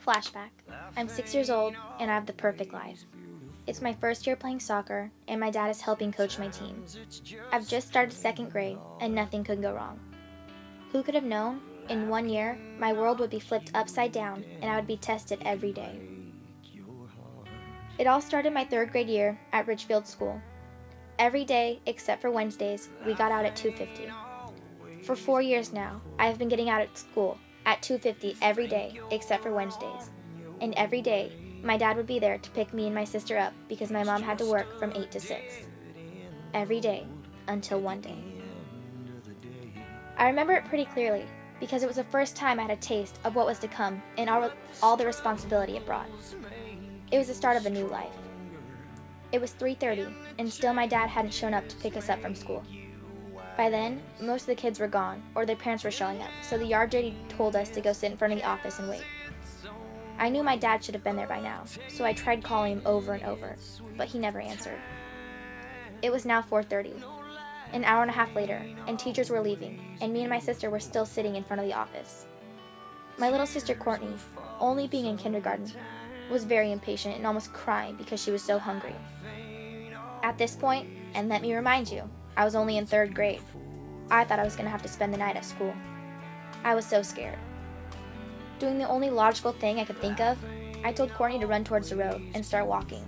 Flashback. I'm 6 years old, and I have the perfect life. It's my first year playing soccer, and my dad is helping coach my team. I've just started second grade, and nothing could go wrong. Who could have known? In 1 year, my world would be flipped upside down, and I would be tested every day. It all started my third grade year at Ridgefield School. Every day, except for Wednesdays, we got out at 2:50. For 4 years now, I have been getting out at school at 2:50 every day, except for Wednesdays. And every day, my dad would be there to pick me and my sister up because my mom had to work from 8 to 6. Every day, until one day. I remember it pretty clearly because it was the first time I had a taste of what was to come and all the responsibility it brought. It was the start of a new life. It was 3:30, and still my dad hadn't shown up to pick us up from school. By then, most of the kids were gone, or their parents were showing up, so the yard lady told us to go sit in front of the office and wait. I knew my dad should have been there by now, so I tried calling him over and over, but he never answered. It was now 4:30, an hour and a half later, and teachers were leaving, and me and my sister were still sitting in front of the office. My little sister Courtney, only being in kindergarten, was very impatient and almost crying because she was so hungry. At this point, and let me remind you, I was only in third grade. I thought I was going to have to spend the night at school. I was so scared. Doing the only logical thing I could think of, I told Courtney to run towards the road and start walking,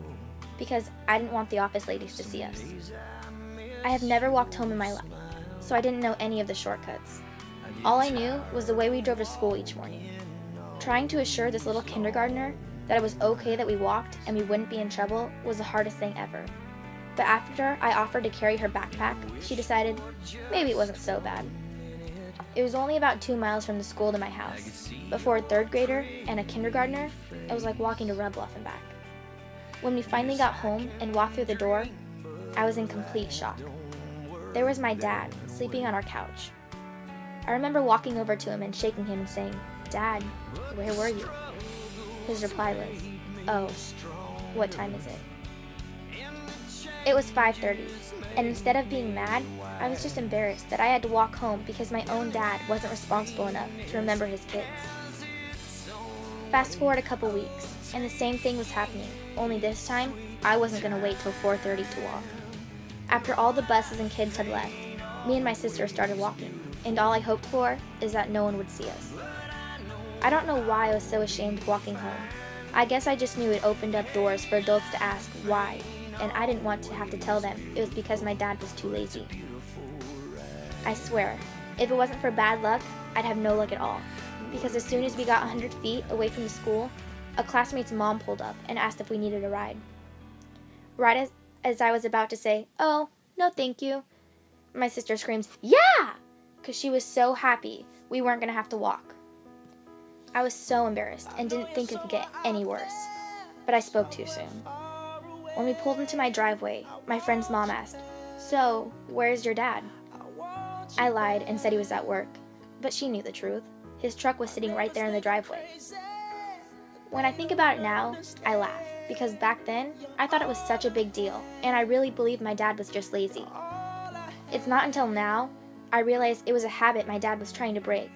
because I didn't want the office ladies to see us. I have never walked home in my life, so I didn't know any of the shortcuts. All I knew was the way we drove to school each morning. Trying to assure this little kindergartner that it was okay that we walked and we wouldn't be in trouble was the hardest thing ever. But after I offered to carry her backpack, she decided maybe it wasn't so bad. It was only about 2 miles from the school to my house, but for a third grader and a kindergartner, it was like walking to Red Bluff and back. When we finally got home and walked through the door, I was in complete shock. There was my dad, sleeping on our couch. I remember walking over to him and shaking him and saying, "Dad, where were you?" His reply was, "Oh, what time is it?" It was 5:30, and instead of being mad, I was just embarrassed that I had to walk home because my own dad wasn't responsible enough to remember his kids. Fast forward a couple weeks, and the same thing was happening, only this time, I wasn't going to wait till 4:30 to walk. After all the buses and kids had left, me and my sister started walking, and all I hoped for is that no one would see us. I don't know why I was so ashamed of walking home. I guess I just knew it opened up doors for adults to ask why, and I didn't want to have to tell them it was because my dad was too lazy. I swear, if it wasn't for bad luck, I'd have no luck at all, because as soon as we got 100 feet away from the school, a classmate's mom pulled up and asked if we needed a ride. Right as I was about to say, "Oh, no thank you," my sister screams, "Yeah!" because she was so happy we weren't going to have to walk. I was so embarrassed and didn't think it could get any worse, but I spoke too soon. When we pulled into my driveway, my friend's mom asked, "So, where's your dad?" I lied and said he was at work, but she knew the truth. His truck was sitting right there in the driveway. When I think about it now, I laugh, because back then, I thought it was such a big deal, and I really believed my dad was just lazy. It's not until now I realized it was a habit my dad was trying to break,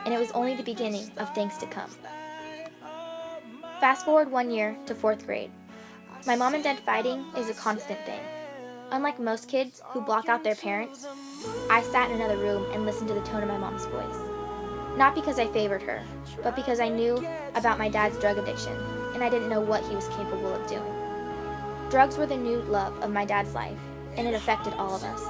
and it was only the beginning of things to come. Fast forward 1 year to 4th grade. My mom and dad fighting is a constant thing. Unlike most kids who block out their parents, I sat in another room and listened to the tone of my mom's voice. Not because I favored her, but because I knew about my dad's drug addiction, and I didn't know what he was capable of doing. Drugs were the new love of my dad's life, and it affected all of us.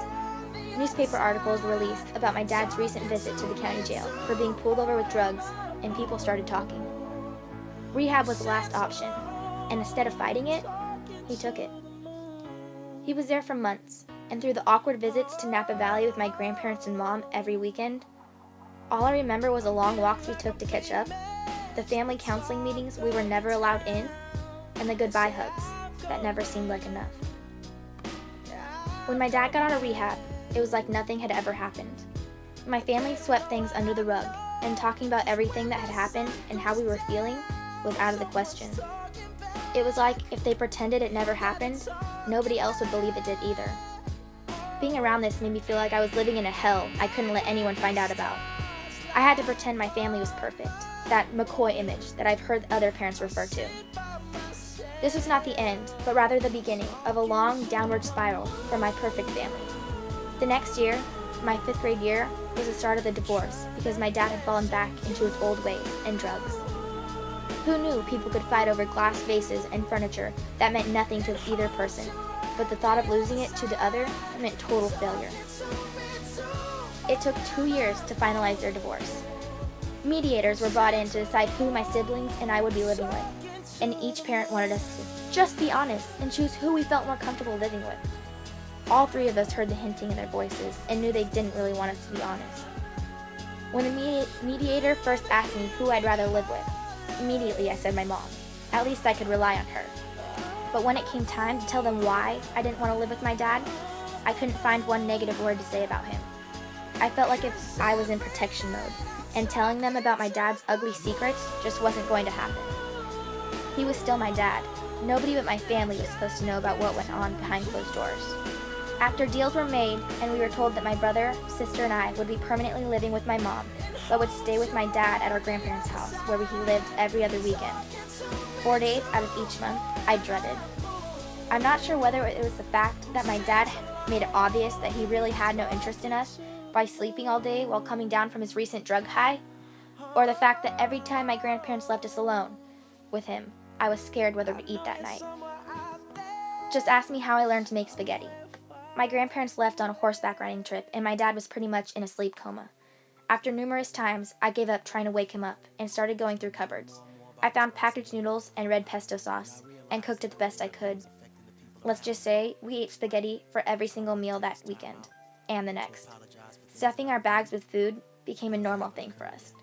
Newspaper articles were released about my dad's recent visit to the county jail for being pulled over with drugs, and people started talking. Rehab was the last option, and instead of fighting it, he took it. He was there for months, and through the awkward visits to Napa Valley with my grandparents and mom every weekend, all I remember was the long walks we took to catch up, the family counseling meetings we were never allowed in, and the goodbye hugs that never seemed like enough. When my dad got out of rehab, it was like nothing had ever happened. My family swept things under the rug, and talking about everything that had happened and how we were feeling was out of the question. It was like if they pretended it never happened, nobody else would believe it did either. Being around this made me feel like I was living in a hell I couldn't let anyone find out about. I had to pretend my family was perfect, that McCoy image that I've heard other parents refer to. This was not the end, but rather the beginning of a long downward spiral for my perfect family. The next year, my 5th grade year, was the start of the divorce because my dad had fallen back into his old ways and drugs. Who knew people could fight over glass vases and furniture that meant nothing to either person, but the thought of losing it to the other meant total failure. It took 2 years to finalize their divorce. Mediators were brought in to decide who my siblings and I would be living with, and each parent wanted us to just be honest and choose who we felt more comfortable living with. All 3 of us heard the hinting in their voices and knew they didn't really want us to be honest. When the mediator first asked me who I'd rather live with, immediately I said my mom. At least I could rely on her. But when it came time to tell them why I didn't want to live with my dad, I couldn't find one negative word to say about him. I felt like if I was in protection mode, and telling them about my dad's ugly secrets just wasn't going to happen. He was still my dad. Nobody but my family was supposed to know about what went on behind closed doors. After deals were made and we were told that my brother, sister, and I would be permanently living with my mom, but would stay with my dad at our grandparents' house, where he lived every other weekend. 4 days out of each month, I dreaded. I'm not sure whether it was the fact that my dad made it obvious that he really had no interest in us by sleeping all day while coming down from his recent drug high, or the fact that every time my grandparents left us alone with him, I was scared whether to eat that night. Just ask me how I learned to make spaghetti. My grandparents left on a horseback riding trip, and my dad was pretty much in a sleep coma. After numerous times, I gave up trying to wake him up and started going through cupboards. I found packaged noodles and red pesto sauce and cooked it the best I could. Let's just say we ate spaghetti for every single meal that weekend and the next. Stuffing our bags with food became a normal thing for us.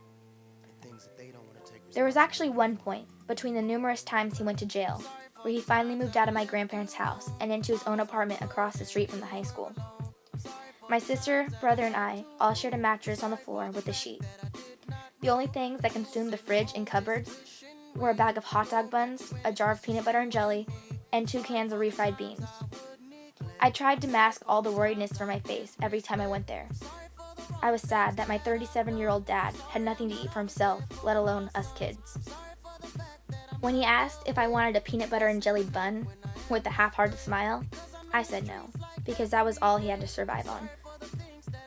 There was actually one point between the numerous times he went to jail where he finally moved out of my grandparents' house and into his own apartment across the street from the high school. My sister, brother, and I all shared a mattress on the floor with a sheet. The only things that consumed the fridge and cupboards were a bag of hot dog buns, a jar of peanut butter and jelly, and 2 cans of refried beans. I tried to mask all the worriedness from my face every time I went there. I was sad that my 37-year-old dad had nothing to eat for himself, let alone us kids. When he asked if I wanted a peanut butter and jelly bun with a half-hearted smile, I said no, because that was all he had to survive on.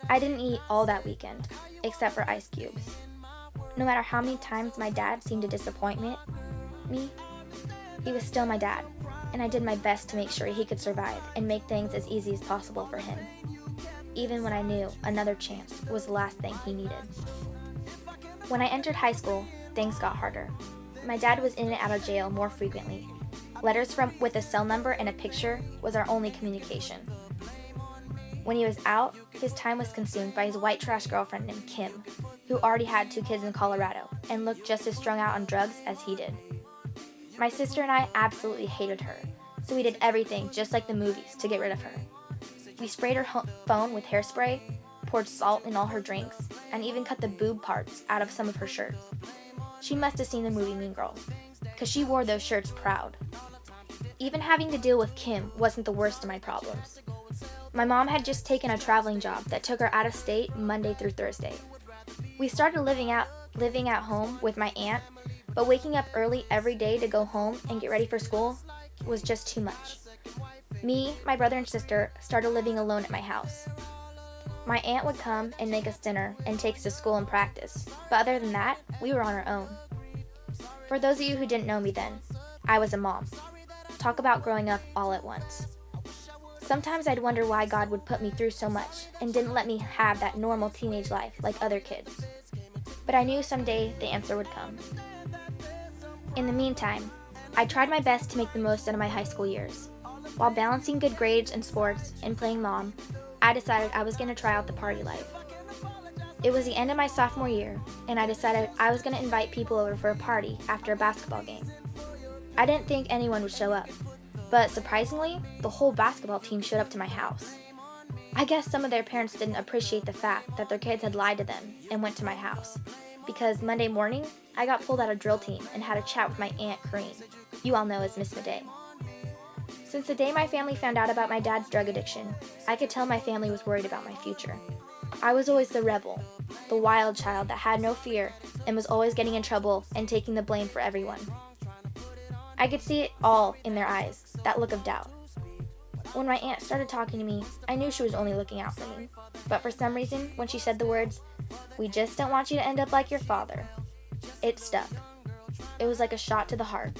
I didn't eat all that weekend, except for ice cubes. No matter how many times my dad seemed to disappoint me, he was still my dad, and I did my best to make sure he could survive and make things as easy as possible for him, even when I knew another chance was the last thing he needed. When I entered high school, things got harder. My dad was in and out of jail more frequently. Letters with a cell number and a picture was our only communication. When he was out, his time was consumed by his white trash girlfriend named Kim, who already had 2 kids in Colorado and looked just as strung out on drugs as he did. My sister and I absolutely hated her, so we did everything just like the movies to get rid of her. We sprayed her phone with hairspray, poured salt in all her drinks, and even cut the boob parts out of some of her shirts. She must have seen the movie Mean Girls, because she wore those shirts proud. Even having to deal with Kim wasn't the worst of my problems. My mom had just taken a traveling job that took her out of state Monday through Thursday. We started living at home with my aunt, but waking up early every day to go home and get ready for school was just too much. Me, my brother, and sister started living alone at my house. My aunt would come and make us dinner and take us to school and practice, but other than that, we were on our own. For those of you who didn't know me then, I was a mom. Talk about growing up all at once. Sometimes I'd wonder why God would put me through so much and didn't let me have that normal teenage life like other kids. But I knew someday the answer would come. In the meantime, I tried my best to make the most out of my high school years. While balancing good grades and sports and playing mom, I decided I was going to try out the party life. It was the end of my sophomore year, and I decided I was going to invite people over for a party after a basketball game. I didn't think anyone would show up, but surprisingly, the whole basketball team showed up to my house. I guess some of their parents didn't appreciate the fact that their kids had lied to them and went to my house, because Monday morning, I got pulled out of drill team and had a chat with my Aunt Corinne, you all know as Miss Madej. Since the day my family found out about my dad's drug addiction, I could tell my family was worried about my future. I was always the rebel, the wild child that had no fear and was always getting in trouble and taking the blame for everyone. I could see it all in their eyes, that look of doubt. When my aunt started talking to me, I knew she was only looking out for me. But for some reason, when she said the words, "We just don't want you to end up like your father," it stuck. It was like a shot to the heart.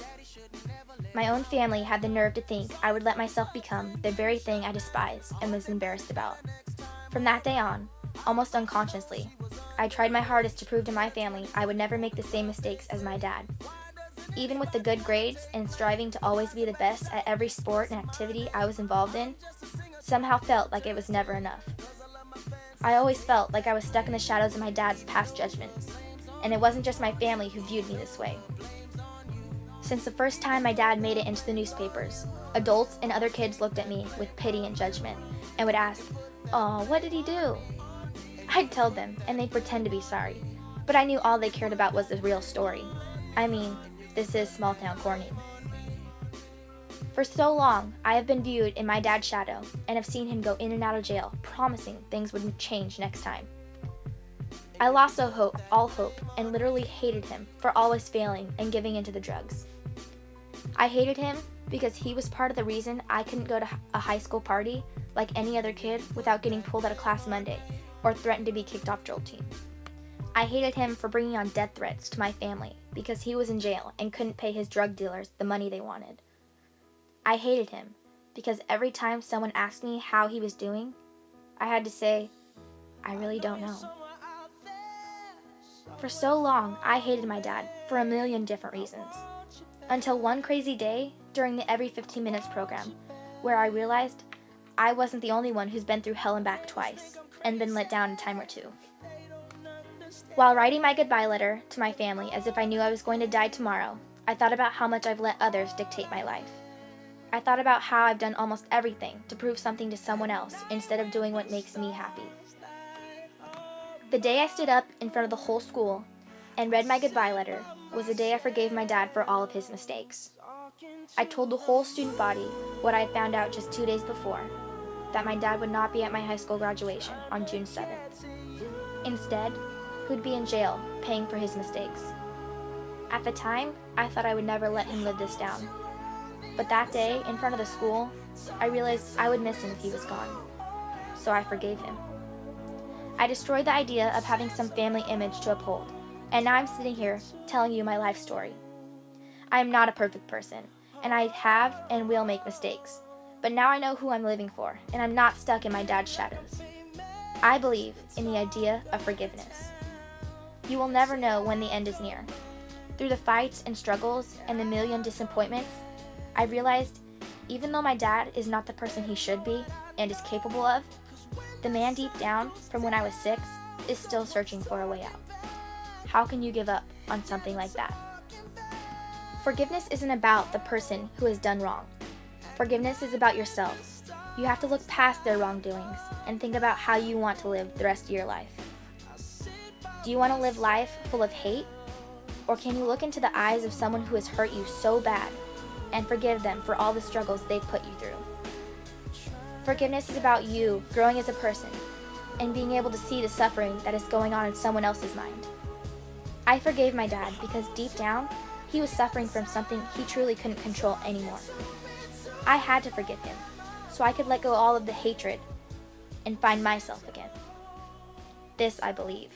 My own family had the nerve to think I would let myself become the very thing I despised and was embarrassed about. From that day on, almost unconsciously, I tried my hardest to prove to my family I would never make the same mistakes as my dad. Even with the good grades and striving to always be the best at every sport and activity I was involved in, somehow felt like it was never enough. I always felt like I was stuck in the shadows of my dad's past judgments, and it wasn't just my family who viewed me this way. Since the first time my dad made it into the newspapers, adults and other kids looked at me with pity and judgment and would ask, "Oh, what did he do?" I'd tell them, and they'd pretend to be sorry, but I knew all they cared about was the real story. I mean, this is small-town Corning. For so long, I have been viewed in my dad's shadow and have seen him go in and out of jail, promising things would change next time. I lost all hope, and literally hated him for always failing and giving into the drugs. I hated him because he was part of the reason I couldn't go to a high school party like any other kid without getting pulled out of class Monday or threatened to be kicked off drill team. I hated him for bringing on death threats to my family because he was in jail and couldn't pay his drug dealers the money they wanted. I hated him because every time someone asked me how he was doing, I had to say, "I really don't know." For so long, I hated my dad for a million different reasons. Until one crazy day during the Every 15 Minutes program, where I realized I wasn't the only one who's been through hell and back twice, and been let down a time or two. While writing my goodbye letter to my family as if I knew I was going to die tomorrow, I thought about how much I've let others dictate my life. I thought about how I've done almost everything to prove something to someone else instead of doing what makes me happy. The day I stood up in front of the whole school and read my goodbye letter was the day I forgave my dad for all of his mistakes. I told the whole student body what I had found out just 2 days before, that my dad would not be at my high school graduation on June 7th. Instead, he would be in jail paying for his mistakes. At the time, I thought I would never let him live this down. But that day, in front of the school, I realized I would miss him if he was gone. So I forgave him. I destroyed the idea of having some family image to uphold, and now I'm sitting here telling you my life story. I am not a perfect person, and I have and will make mistakes, but now I know who I'm living for, and I'm not stuck in my dad's shadows. I believe in the idea of forgiveness. You will never know when the end is near. Through the fights and struggles and the million disappointments, I realized even though my dad is not the person he should be and is capable of, the man deep down from when I was 6 is still searching for a way out. How can you give up on something like that? Forgiveness isn't about the person who has done wrong. Forgiveness is about yourself. You have to look past their wrongdoings and think about how you want to live the rest of your life. Do you want to live life full of hate? Or can you look into the eyes of someone who has hurt you so bad and forgive them for all the struggles they've put you through? Forgiveness is about you growing as a person and being able to see the suffering that is going on in someone else's mind. I forgave my dad because deep down, he was suffering from something he truly couldn't control anymore. I had to forgive him so I could let go all of the hatred and find myself again. This I believe.